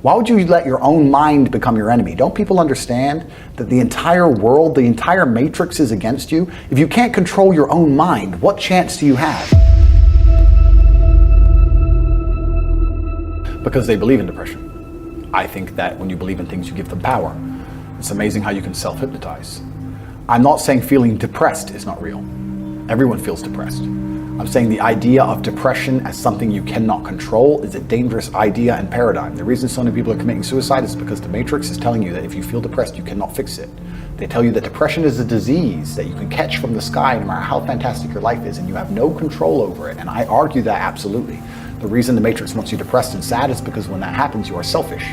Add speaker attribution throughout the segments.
Speaker 1: Why would you let your own mind become your enemy? Don't people understand that the entire world, the entire matrix is against you? If you can't control your own mind, what chance do you have? Because they believe in depression. I think that when you believe in things, you give them power. It's amazing how you can self-hypnotize. I'm not saying feeling depressed is not real. Everyone feels depressed. I'm saying the idea of depression as something you cannot control is a dangerous idea and paradigm. The reason so many people are committing suicide is because the Matrix is telling you that if you feel depressed, you cannot fix it. They tell you that depression is a disease that you can catch from the sky no matter how fantastic your life is, and you have no control over it. And I argue that absolutely. The reason the Matrix wants you depressed and sad is because when that happens, you are selfish.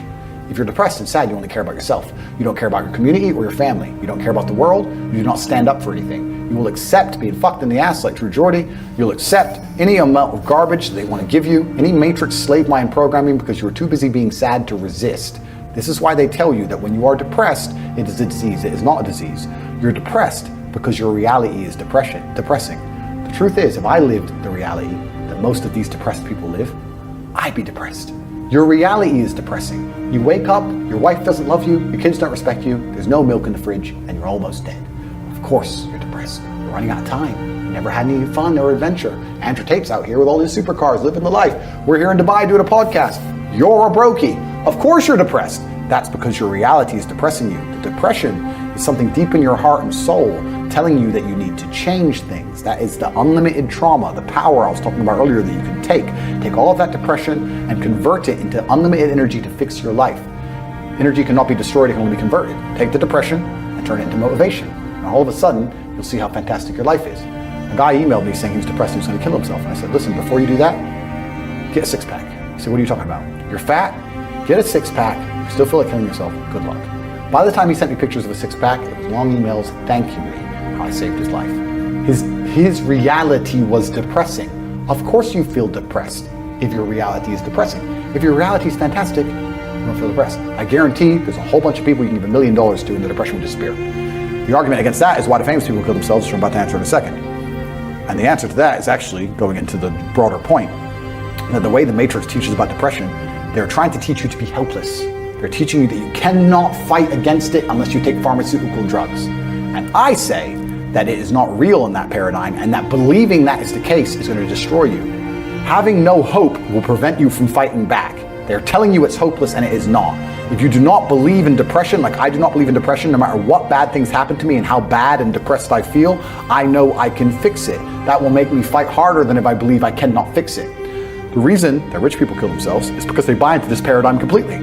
Speaker 1: If you're depressed and sad, you only care about yourself. You don't care about your community or your family. You don't care about the world. You do not stand up for anything. You will accept being fucked in the ass like True Geordie. You'll accept any amount of garbage that they want to give you, any Matrix slave mind programming, because you're too busy being sad to resist. This is why they tell you that when you are depressed, it is a disease. It is not a disease. You're depressed because your reality is depressing. The truth is, if I lived the reality that most of these depressed people live, I'd be depressed. Your reality is depressing. You wake up, your wife doesn't love you, your kids don't respect you, there's no milk in the fridge, and you're almost dead. Of course you're depressed. You're running out of time. You never had any fun or adventure. Andrew Tate's out here with all his supercars, living the life. We're here in Dubai doing a podcast. You're a brokey. Of course you're depressed. That's because your reality is depressing you. The depression is something deep in your heart and soul telling you that you need to change things. That is the unlimited trauma, the power I was talking about earlier that you can take all of that depression and convert it into unlimited energy to fix your life. Energy cannot be destroyed, it can only be converted. Take the depression and turn it into motivation. And all of a sudden, you'll see how fantastic your life is. A guy emailed me saying he was depressed and he was going to kill himself. And I said, listen, before you do that, get a six-pack. He said, what are you talking about? You're fat? Get a six-pack. You still feel like killing yourself? Good luck. By the time he sent me pictures of a six-pack, it was long emails thanking me how I saved his life. His reality was depressing. Of course you feel depressed if your reality is depressing. If your reality is fantastic, you don't feel depressed. I guarantee there's a whole bunch of people you can give $1 million to and the depression will disappear. The argument against that is why the famous people kill themselves, which I'm about to answer in a second. And the answer to that is actually going into the broader point. That the way the Matrix teaches about depression, they're trying to teach you to be helpless. They're teaching you that you cannot fight against it unless you take pharmaceutical drugs. And I say that it is not real in that paradigm, and that believing that is the case is going to destroy you. Having no hope will prevent you from fighting back. They're telling you it's hopeless and it is not. If you do not believe in depression, like I do not believe in depression, no matter what bad things happen to me and how bad and depressed I feel, I know I can fix it. That will make me fight harder than if I believe I cannot fix it. The reason that rich people kill themselves is because they buy into this paradigm completely.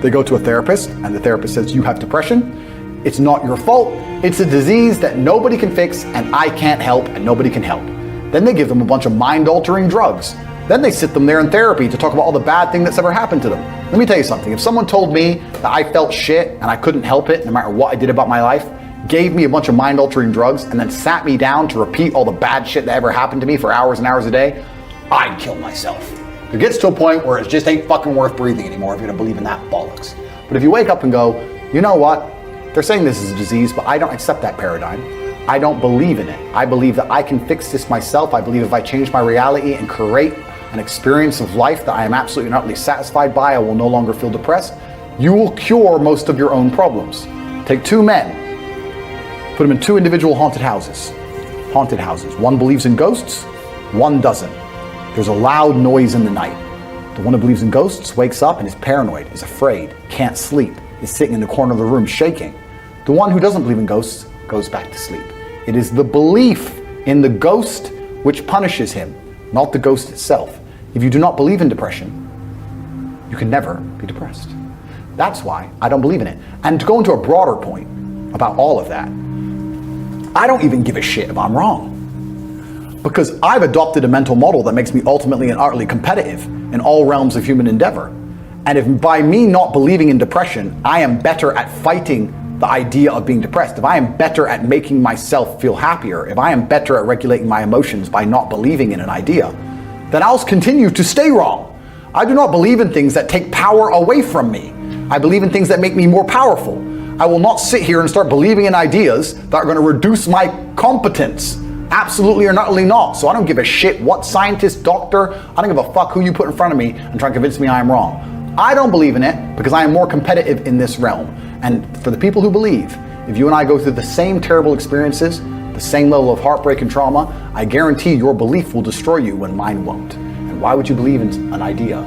Speaker 1: They go to a therapist and the therapist says, you have depression. It's not your fault. It's a disease that nobody can fix and I can't help and nobody can help. Then they give them a bunch of mind-altering drugs. Then they sit them there in therapy to talk about all the bad thing that's ever happened to them. Let me tell you something. If someone told me that I felt shit and I couldn't help it no matter what I did about my life, gave me a bunch of mind-altering drugs, and then sat me down to repeat all the bad shit that ever happened to me for hours and hours a day, I'd kill myself. It gets to a point where it just ain't fucking worth breathing anymore if you're gonna believe in that bollocks. But if you wake up and go, you know what? They're saying this is a disease, but I don't accept that paradigm. I don't believe in it. I believe that I can fix this myself. I believe if I change my reality and create an experience of life that I am absolutely not really satisfied by, I will no longer feel depressed. You will cure most of your own problems. Take two men, put them in two individual haunted houses. Haunted houses. One believes in ghosts, one doesn't. There's a loud noise in the night. The one who believes in ghosts wakes up and is paranoid, is afraid, can't sleep, is sitting in the corner of the room shaking. The one who doesn't believe in ghosts goes back to sleep. It is the belief in the ghost which punishes him, not the ghost itself. If you do not believe in depression, you can never be depressed. That's why I don't believe in it. And to go into a broader point about all of that, I don't even give a shit if I'm wrong. Because I've adopted a mental model that makes me ultimately and utterly competitive in all realms of human endeavor. And if by me not believing in depression, I am better at fighting the idea of being depressed, if I am better at making myself feel happier, if I am better at regulating my emotions by not believing in an idea, then I'll continue to stay wrong. I do not believe in things that take power away from me. I believe in things that make me more powerful. I will not sit here and start believing in ideas that are going to reduce my competence. Absolutely or utterly not. So I don't give a shit what scientist, doctor, I don't give a fuck who you put in front of me and try to convince me I am wrong. I don't believe in it because I am more competitive in this realm. And for the people who believe, if you and I go through the same terrible experiences, the same level of heartbreak and trauma, I guarantee your belief will destroy you when mine won't. And why would you believe in an idea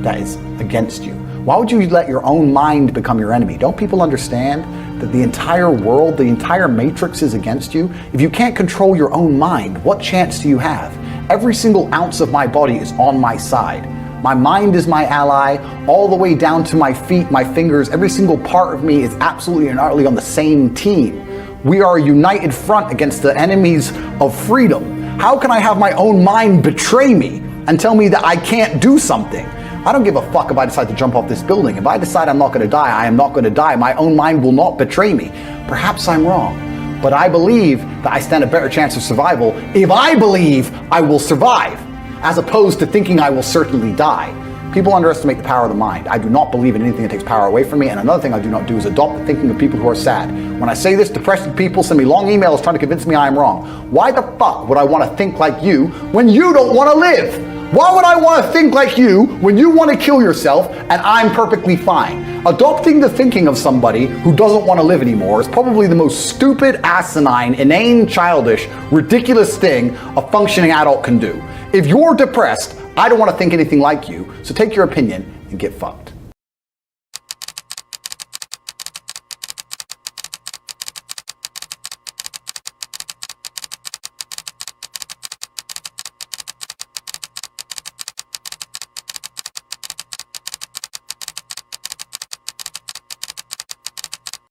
Speaker 1: that is against you? Why would you let your own mind become your enemy? Don't people understand that the entire world, the entire matrix is against you? If you can't control your own mind, what chance do you have? Every single ounce of my body is on my side. My mind is my ally, all the way down to my feet, my fingers. Every single part of me is absolutely and utterly on the same team. We are a united front against the enemies of freedom. How can I have my own mind betray me and tell me that I can't do something? I don't give a fuck if I decide to jump off this building. If I decide I'm not going to die, I am not going to die. My own mind will not betray me. Perhaps I'm wrong, but I believe that I stand a better chance of survival if I believe I will survive, as opposed to thinking I will certainly die. People underestimate the power of the mind. I do not believe in anything that takes power away from me, and another thing I do not do is adopt the thinking of people who are sad. When I say this, depressed people send me long emails trying to convince me I am wrong. Why the fuck would I want to think like you when you don't want to live? Why would I want to think like you when you want to kill yourself and I'm perfectly fine? Adopting the thinking of somebody who doesn't want to live anymore is probably the most stupid, asinine, inane, childish, ridiculous thing a functioning adult can do. If you're depressed, I don't want to think anything like you, so take your opinion and get fucked.